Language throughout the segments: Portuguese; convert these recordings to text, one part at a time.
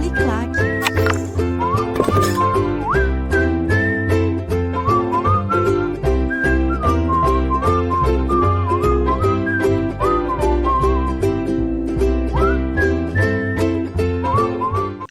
Uniclac.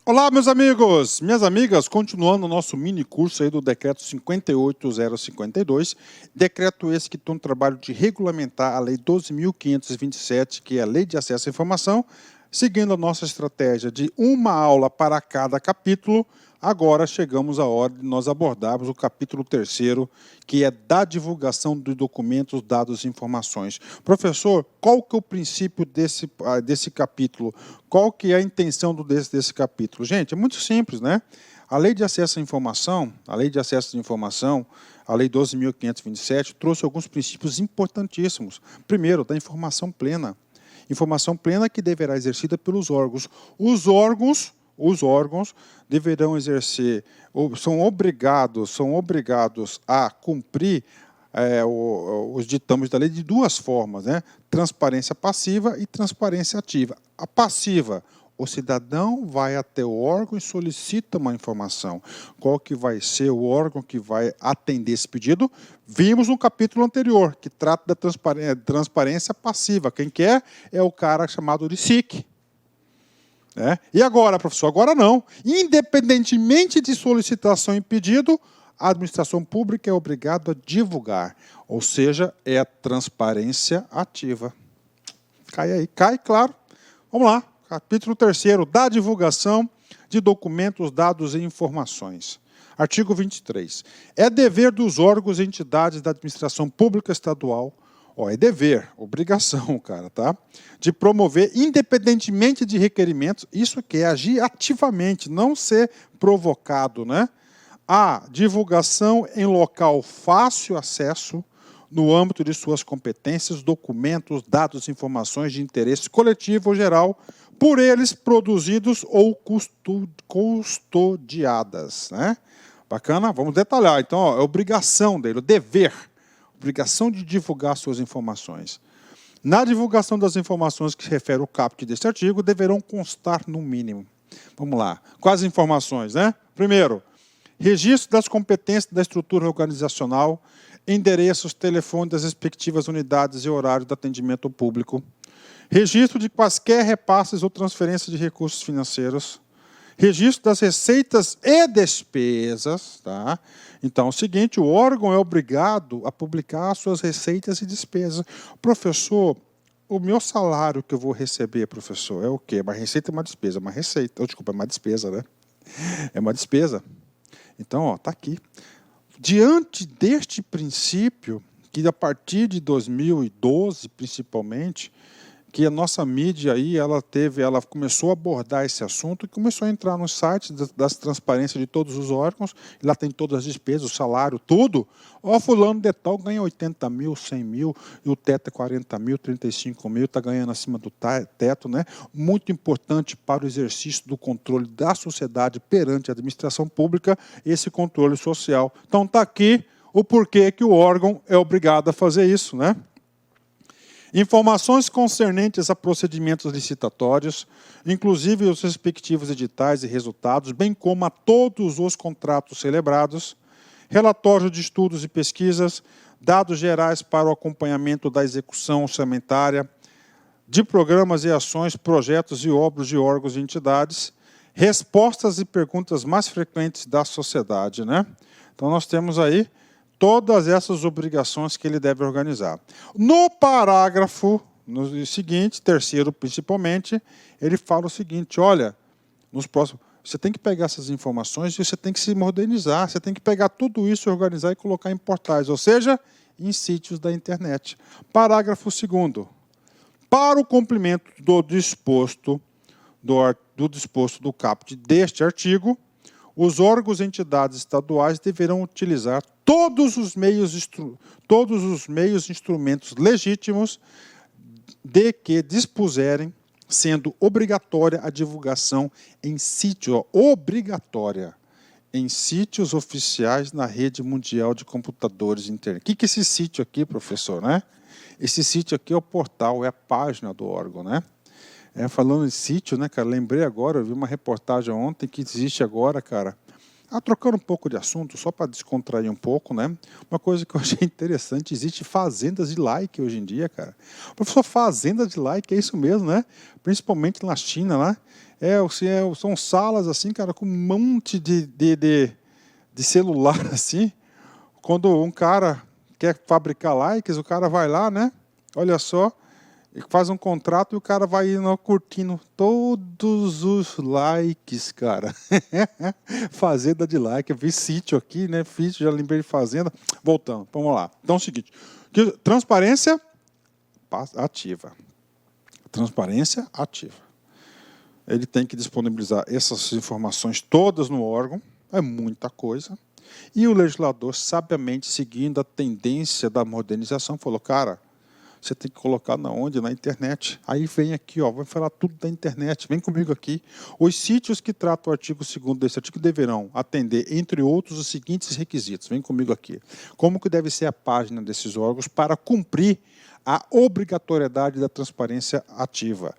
Olá, meus amigos, minhas amigas, continuando o nosso mini curso aí do decreto 58052, decreto esse que tem um trabalho de regulamentar a lei 12.527, que é a Lei de Acesso à Informação, seguindo a nossa estratégia de uma aula para cada capítulo. Agora chegamos à hora de nós abordarmos o capítulo 3º, que é da divulgação de documentos, dados e informações. Professor, qual que é o princípio desse capítulo? Qual que é a intenção desse capítulo? Gente, é muito simples, né? A Lei de Acesso à Informação, a Lei 12.527, trouxe alguns princípios importantíssimos. Primeiro, da informação plena. Informação plena que deverá ser exercida pelos órgãos. Os órgãos deverão exercer, são obrigados a cumprir os ditames da lei de duas formas, né? Transparência passiva e transparência ativa. A passiva, o cidadão vai até o órgão e solicita uma informação. Qual que vai ser o órgão que vai atender esse pedido? Vimos no capítulo anterior, que trata da transparência passiva. Quem quer é o cara chamado de SIC. E agora, professor? Agora não. Independentemente de solicitação e pedido, a administração pública é obrigada a divulgar. Ou seja, é a transparência ativa. Cai aí, cai, claro. Vamos lá. Capítulo 3º, da divulgação de documentos, dados e informações. Artigo 23. É dever dos órgãos e entidades da administração pública estadual, é dever, obrigação, cara, tá? De promover, independentemente de requerimentos, isso que é agir ativamente, não ser provocado, né? A divulgação em local fácil acesso, no âmbito de suas competências, documentos, dados e informações de interesse coletivo ou geral, por eles produzidos ou custodiadas, né? Bacana? Vamos detalhar. Então, é obrigação dele, o dever. Obrigação de divulgar suas informações. Na divulgação das informações que se refere ao caput deste artigo, deverão constar no mínimo. Vamos lá. Quais informações, né? Primeiro, registro das competências da estrutura organizacional, endereços, telefone das respectivas unidades e horário de atendimento ao público, registro de quaisquer repasses ou transferências de recursos financeiros, registro das receitas e despesas, tá? Então, é o seguinte, o órgão é obrigado a publicar suas receitas e despesas. Professor, o meu salário que eu vou receber, professor, é o quê? Uma receita e uma despesa. Uma receita, desculpa, é uma despesa, né? É uma despesa. Então, está aqui. Diante deste princípio, que a partir de 2012, principalmente, que a nossa mídia aí, ela começou a abordar esse assunto e começou a entrar nos sites das transparências de todos os órgãos, e lá tem todas as despesas, o salário, tudo. Fulano de tal ganha 80 mil, 100 mil, e o teto é 40 mil, 35 mil, está ganhando acima do teto, né? Muito importante para o exercício do controle da sociedade perante a administração pública, esse controle social. Então está aqui o porquê que o órgão é obrigado a fazer isso, né? Informações concernentes a procedimentos licitatórios, inclusive os respectivos editais e resultados, bem como a todos os contratos celebrados, relatório de estudos e pesquisas, dados gerais para o acompanhamento da execução orçamentária, de programas e ações, projetos e obras de órgãos e entidades, respostas e perguntas mais frequentes da sociedade, né? Então, nós temos aí todas essas obrigações que ele deve organizar. No parágrafo seguinte, 3º principalmente, ele fala o seguinte, olha, nos próximos, você tem que pegar essas informações e você tem que se modernizar, você tem que pegar tudo isso, organizar e colocar em portais, ou seja, em sítios da internet. Parágrafo 2º. Para o cumprimento do disposto do caput deste artigo, os órgãos e entidades estaduais deverão utilizar todos os meios e instrumentos legítimos de que dispuserem, sendo obrigatória a divulgação em sítio, obrigatória, em sítios oficiais na rede mundial de computadores de internet. O que é esse sítio aqui, professor, né? Esse sítio aqui é o portal, é a página do órgão, né? Falando em sítio, né, cara, lembrei agora, eu vi uma reportagem ontem que existe agora, cara, trocando um pouco de assunto, só para descontrair um pouco, né? Uma coisa que eu achei interessante, existe fazendas de like hoje em dia, cara. Professor, fazenda de like, é isso mesmo, né? Principalmente na China, né? São salas assim, cara, com um monte de celular, assim. Quando um cara quer fabricar likes, o cara vai lá, né? Olha só, faz um contrato e o cara vai indo curtindo todos os likes, cara. Fazenda de like. Eu vi sítio aqui, né? Já lembrei de fazenda. Voltando, vamos lá. Então é o seguinte: transparência ativa. Transparência ativa. Ele tem que disponibilizar essas informações todas no órgão. É muita coisa. E o legislador, sabiamente seguindo a tendência da modernização, falou, cara, você tem que colocar na onde? Na internet. Aí vem aqui, ó, vai falar tudo da internet. Vem comigo aqui. Os sítios que tratam o artigo 2º desse artigo deverão atender, entre outros, os seguintes requisitos. Vem comigo aqui. Como que deve ser a página desses órgãos para cumprir a obrigatoriedade da transparência ativa?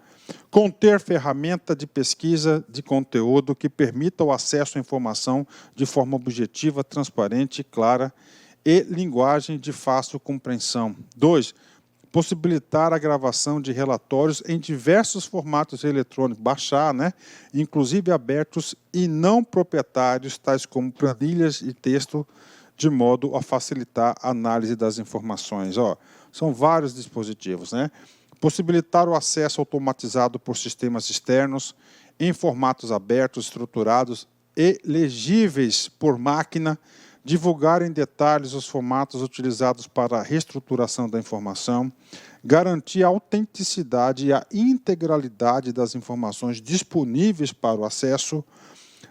Conter ferramenta de pesquisa de conteúdo que permita o acesso à informação de forma objetiva, transparente, clara e linguagem de fácil compreensão. 2. Possibilitar a gravação de relatórios em diversos formatos eletrônicos, baixar, né? Inclusive abertos e não proprietários, tais como planilhas e texto, de modo a facilitar a análise das informações. São vários dispositivos, né? Possibilitar o acesso automatizado por sistemas externos, em formatos abertos, estruturados e legíveis por máquina, divulgar em detalhes os formatos utilizados para a reestruturação da informação, garantir a autenticidade e a integralidade das informações disponíveis para o acesso,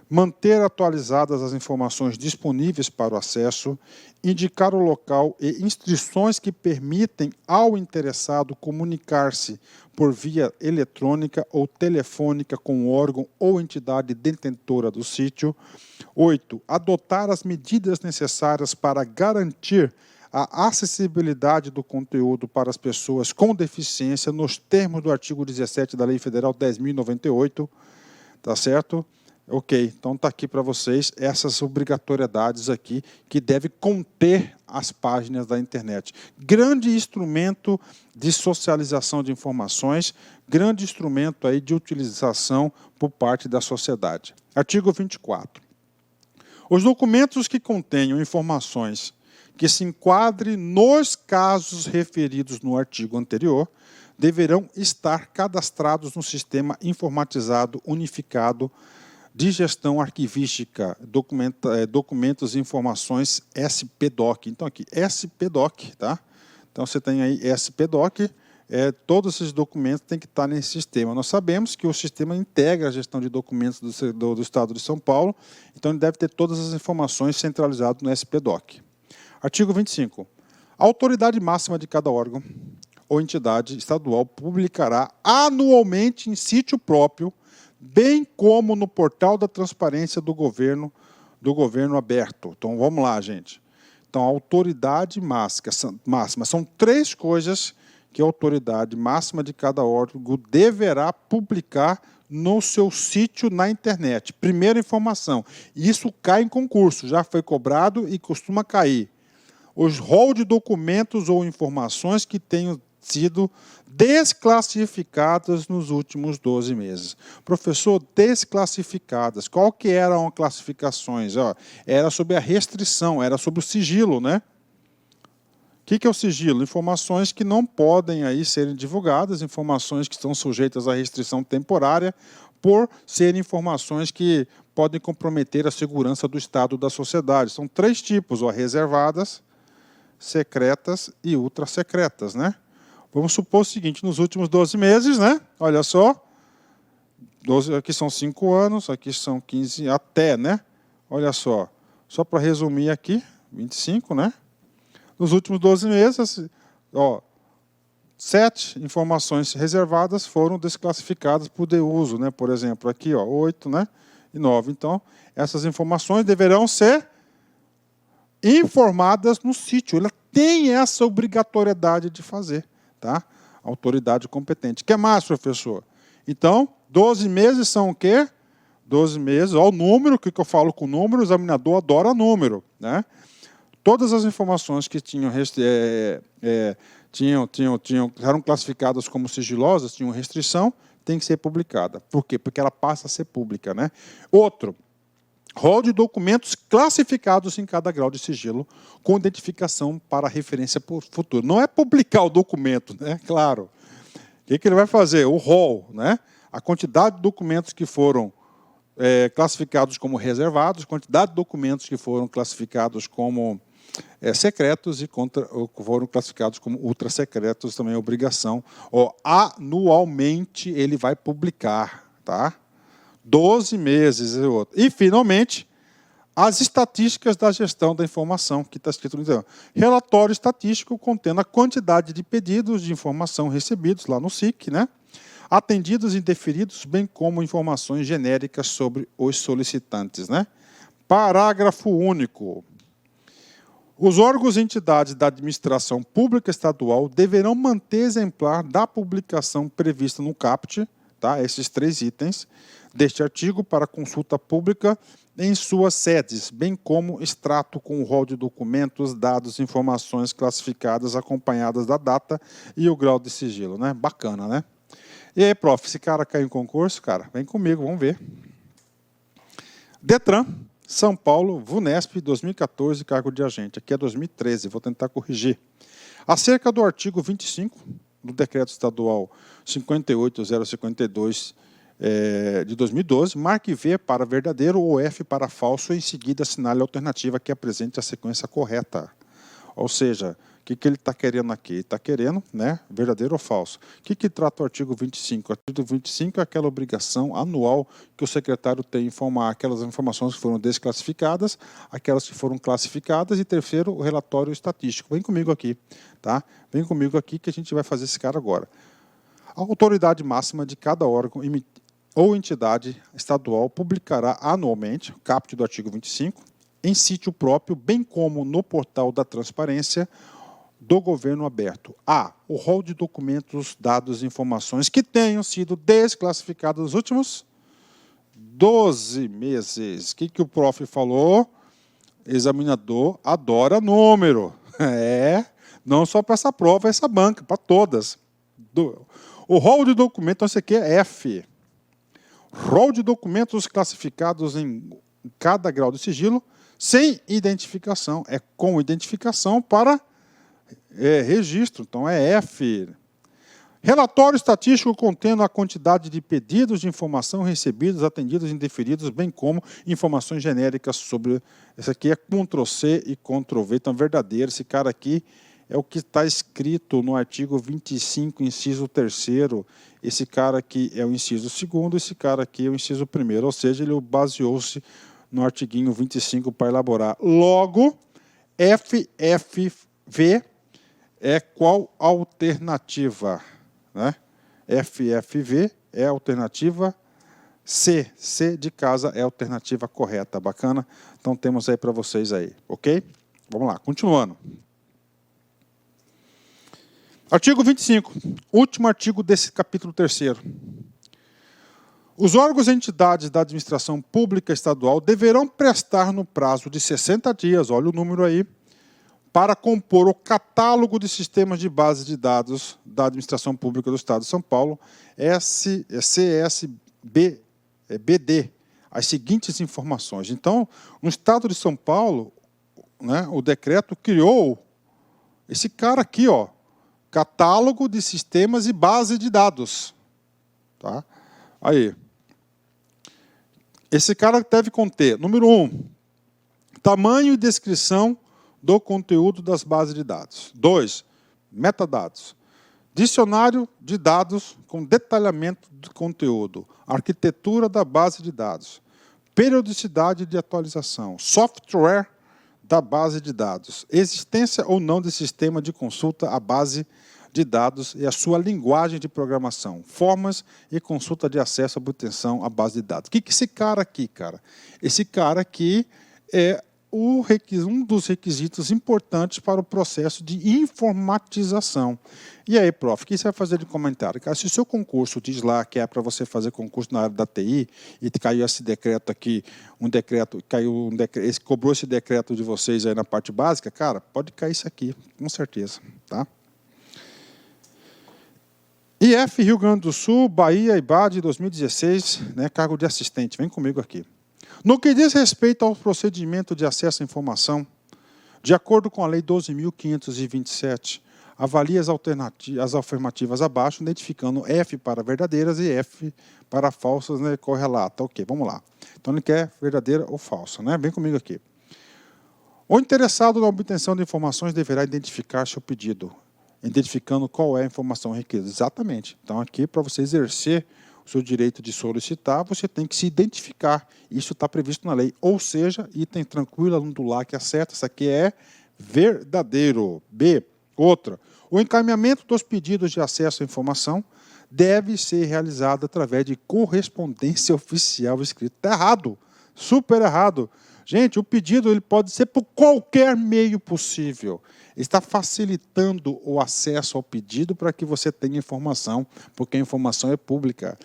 manter atualizadas as informações disponíveis para o acesso, indicar o local e instruções que permitem ao interessado comunicar-se por via eletrônica ou telefônica com o órgão ou entidade detentora do sítio. 8. Adotar as medidas necessárias para garantir a acessibilidade do conteúdo para as pessoas com deficiência nos termos do artigo 17 da Lei Federal 10.098, tá certo? Ok, então está aqui para vocês essas obrigatoriedades aqui que deve conter as páginas da internet. Grande instrumento de socialização de informações, grande instrumento aí de utilização por parte da sociedade. Artigo 24. Os documentos que contenham informações que se enquadrem nos casos referidos no artigo anterior deverão estar cadastrados no Sistema Informatizado Unificado de Gestão Arquivística, documentos e informações SPDoc. Então, aqui, SPDoc, tá? Então, você tem aí SPDoc, todos esses documentos têm que estar nesse sistema. Nós sabemos que o sistema integra a gestão de documentos do Estado de São Paulo, então ele deve ter todas as informações centralizadas no SPDoc. Artigo 25. A autoridade máxima de cada órgão ou entidade estadual publicará anualmente em sítio próprio, bem como no portal da transparência do governo aberto. Então, vamos lá, gente. Então, a autoridade máxima. São 3 coisas que a autoridade máxima de cada órgão deverá publicar no seu sítio na internet. Primeira informação. Isso cai em concurso, já foi cobrado e costuma cair. Os rol de documentos ou informações que tenham sido desclassificadas nos últimos 12 meses. Professor, desclassificadas. Qual que eram as classificações? Era sobre a restrição, era sobre o sigilo, né? O que é o sigilo? Informações que não podem aí serem divulgadas, informações que estão sujeitas à restrição temporária, por serem informações que podem comprometer a segurança do Estado da sociedade. São 3 tipos, reservadas, secretas e ultrasecretas, né? Vamos supor o seguinte, nos últimos 12 meses, né? Olha só, 12, aqui são 5 anos, aqui são 15, até, né? Olha só para resumir aqui, 25, né? Nos últimos 12 meses, 7 informações reservadas foram desclassificadas por deuso, né? Por exemplo, aqui, 8, né? E 9. Então, essas informações deverão ser informadas no sítio. Ela tem essa obrigatoriedade de fazer, tá? Autoridade competente. O que mais, professor? Então, 12 meses são o quê? 12 meses, olha o número, o que eu falo com número, o examinador adora número, né? Todas as informações que eram classificadas como sigilosas, tinham restrição, tem que ser publicada. Por quê? Porque ela passa a ser pública, né? Outro, rol de documentos classificados em cada grau de sigilo, com identificação para referência futura. Não é publicar o documento, né? Claro. O que ele vai fazer? O rol, né? A quantidade de documentos que foram classificados como reservados, quantidade de documentos que foram classificados como secretos e foram classificados como ultrasecretos, também é obrigação. Anualmente ele vai publicar, tá? 12 meses e outro. E, finalmente, as estatísticas da gestão da informação, que está escrito no relatório estatístico contendo a quantidade de pedidos de informação recebidos lá no SIC, né? Atendidos e indeferidos, bem como informações genéricas sobre os solicitantes, né? Parágrafo único. Os órgãos e entidades da administração pública estadual deverão manter exemplar da publicação prevista no CAPT, tá? Esses 3 itens deste artigo para consulta pública em suas sedes, bem como extrato com o rol de documentos, dados, informações classificadas acompanhadas da data e o grau de sigilo, né? Bacana, né? E aí, prof, esse cara caiu em concurso? Cara, vem comigo, vamos ver. Detran, São Paulo, VUNESP, 2014, cargo de agente. Aqui é 2013, vou tentar corrigir. Acerca do artigo 25 do Decreto Estadual 58052 de 2012, marque V para verdadeiro ou F para falso e em seguida assinale a alternativa que apresente a sequência correta. Ou seja, o que ele está querendo aqui? Ele está querendo, né, verdadeiro ou falso. O que trata o artigo 25? O artigo 25 é aquela obrigação anual que o secretário tem de informar aquelas informações que foram desclassificadas, aquelas que foram classificadas, e terceiro, o relatório estatístico. Vem comigo aqui, tá? Vem comigo aqui que a gente vai fazer esse cara agora. A autoridade máxima de cada órgão ou entidade estadual publicará anualmente, caput do artigo 25, em sítio próprio, bem como no portal da transparência do governo aberto. A. O rol de documentos, dados e informações que tenham sido desclassificados nos últimos 12 meses. O que o prof falou? Examinador adora número. Não só para essa prova, essa banca, para todas. O rol de documentos, esse aqui é F. Rol de documentos classificados em cada grau de sigilo, sem identificação. É com identificação para registro, então é F. Relatório estatístico contendo a quantidade de pedidos de informação recebidos, atendidos e indeferidos, bem como informações genéricas sobre... Esse aqui é Ctrl+C e Ctrl+V, então verdadeiro. Esse cara aqui é o que está escrito no artigo 25, inciso 3º. Esse cara aqui é o inciso 2º, esse cara aqui é o inciso 1º, ou seja, ele baseou-se no artiguinho 25 para elaborar. Logo, FFV é qual alternativa? Né? FFV é a alternativa C. C de casa é a alternativa correta. Bacana? Então temos aí para vocês aí, ok? Vamos lá, continuando. Artigo 25, último artigo desse capítulo 3º. Os órgãos e entidades da administração pública estadual deverão prestar no prazo de 60 dias, olha o número aí, para compor o catálogo de sistemas de base de dados da administração pública do Estado de São Paulo, CSBD, as seguintes informações. Então, no Estado de São Paulo, né, o decreto criou esse cara aqui, ó, catálogo de sistemas e base de dados. Tá? Aí. Esse cara deve conter, número 1, tamanho e descrição do conteúdo das bases de dados. 2, metadados. Dicionário de dados com detalhamento do conteúdo. Arquitetura da base de dados. Periodicidade de atualização. Software da base de dados. Existência ou não de sistema de consulta à base de dados e a sua linguagem de programação. Formas e consulta de acesso à obtenção à base de dados. O que esse cara aqui, cara? Esse cara aqui é um dos requisitos importantes para o processo de informatização. E aí, prof, o que você vai fazer de comentário? Cara, se o seu concurso diz lá que é para você fazer concurso na área da TI e caiu esse decreto aqui, cobrou esse decreto de vocês aí na parte básica, cara, pode cair isso aqui, com certeza, tá? IF Rio Grande do Sul, Bahia, IBAD, 2016, né, cargo de assistente, vem comigo aqui. No que diz respeito ao procedimento de acesso à informação, de acordo com a Lei 12.527, avalie as afirmativas abaixo, identificando F para verdadeiras e F para falsas, né, correlata. Ok, vamos lá. Então, ele quer verdadeira ou falsa, né? Vem comigo aqui. O interessado na obtenção de informações deverá identificar seu pedido, identificando qual é a informação requerida. Exatamente. Então, aqui, para você exercer o seu direito de solicitar, você tem que se identificar. Isso está previsto na lei. Ou seja, item tranquilo, aluno do LAC acerta, isso aqui é verdadeiro. B, outra. O encaminhamento dos pedidos de acesso à informação deve ser realizado através de correspondência oficial escrita. Está errado. Super errado. Gente, o pedido ele pode ser por qualquer meio possível. Está facilitando o acesso ao pedido para que você tenha informação, porque a informação é pública.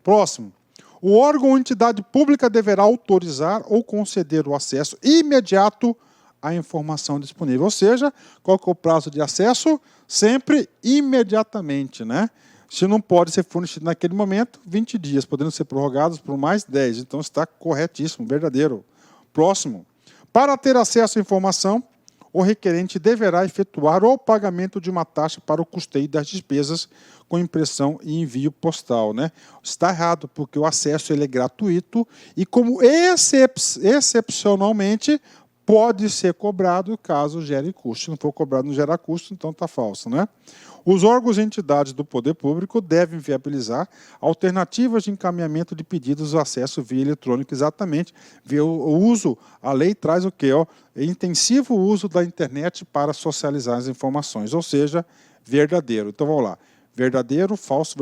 Próximo. O órgão ou entidade pública deverá autorizar ou conceder o acesso imediato à informação disponível. Ou seja, qual que é o prazo de acesso? Sempre imediatamente, né? Se não pode ser fornecido naquele momento, 20 dias, podendo ser prorrogados por mais 10. Então, está corretíssimo, verdadeiro. Próximo. Para ter acesso à informação, o requerente deverá efetuar o pagamento de uma taxa para o custeio das despesas com impressão e envio postal, né? Está errado, porque o acesso ele é gratuito e, como excepcionalmente, pode ser cobrado caso gere custo. Se não for cobrado, não gera custo, então está falso, né? Os órgãos e entidades do poder público devem viabilizar alternativas de encaminhamento de pedidos de acesso via eletrônico, exatamente. O uso, a lei traz o quê? Intensivo uso da internet para socializar as informações, ou seja, verdadeiro. Então, vamos lá. Verdadeiro, falso,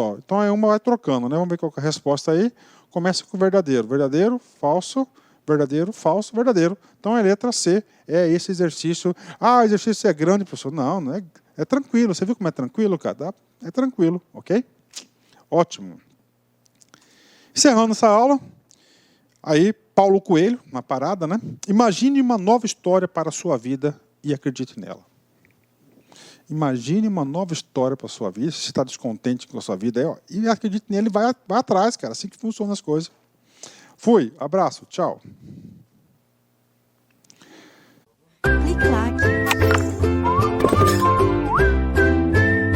ó. Então, aí uma vai trocando, né? Vamos ver qual é a resposta aí. Começa com verdadeiro. Verdadeiro, falso, verdadeiro, falso, verdadeiro. Então, a letra C é esse exercício. Ah, o exercício é grande, professor. Não, não é. É tranquilo. Você viu como é tranquilo, cara? É tranquilo, ok? Ótimo. Encerrando essa aula, aí Paulo Coelho, na parada, né? Imagine uma nova história para a sua vida e acredite nela. Imagine uma nova história para a sua vida. Se você está descontente com a sua vida, e acredite nele, vai atrás, cara. Assim que funcionam as coisas. Fui. Abraço. Tchau.